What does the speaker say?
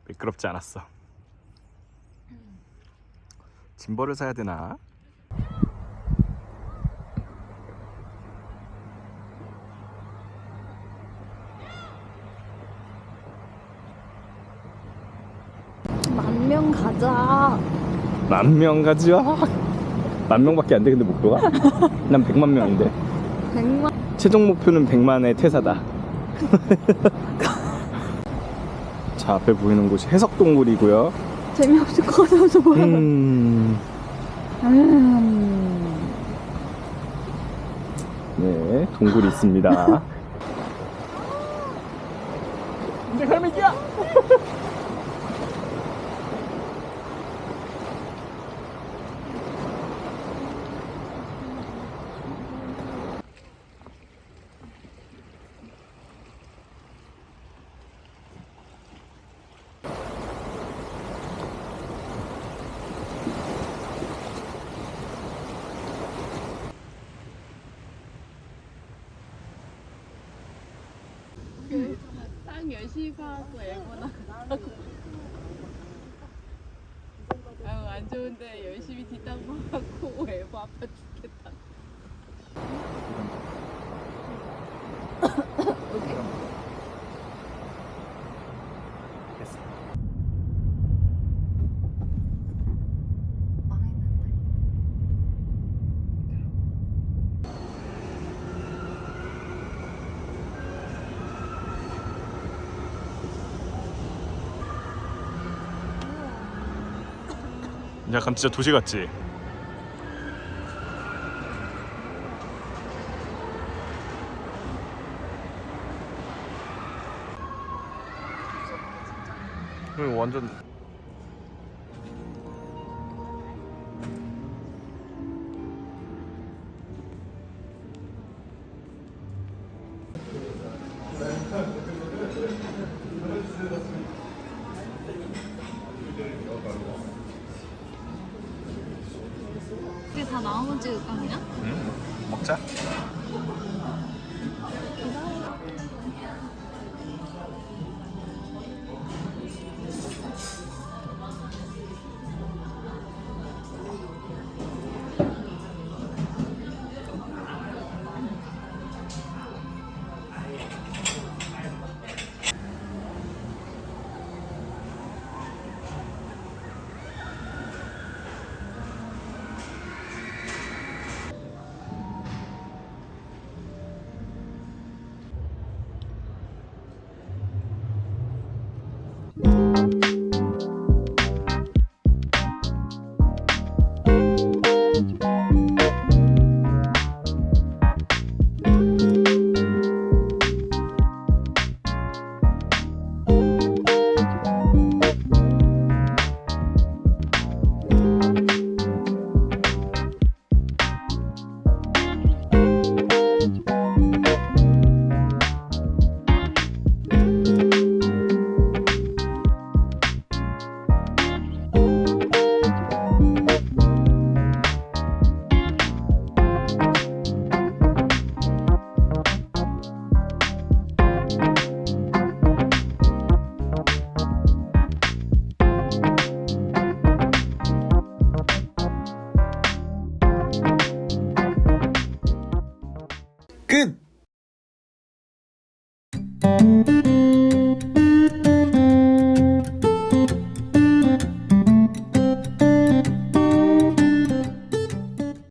미끄럽지 않았어. 짐벌을 사야 되나? 만명 가자. 10,000명 가지와. 10,000명밖에 안 돼. 근데 목표가? 난 100만 명인데. 100만. 최종 목표는 100만의 퇴사다. 자, 앞에 보이는 곳이 해석동굴이고요. 재미없을 것 같아서 뭐야. 네, 동굴이 있습니다. 이제 갈매기야! 땅 열심히 파고 애거나 아유 안 좋은데 열심히 뒷땅 파고 애고 아파 죽겠다. 약간 진짜 도시 같지? 완전 이게 다 나머지 아니야? 먹자. 끝!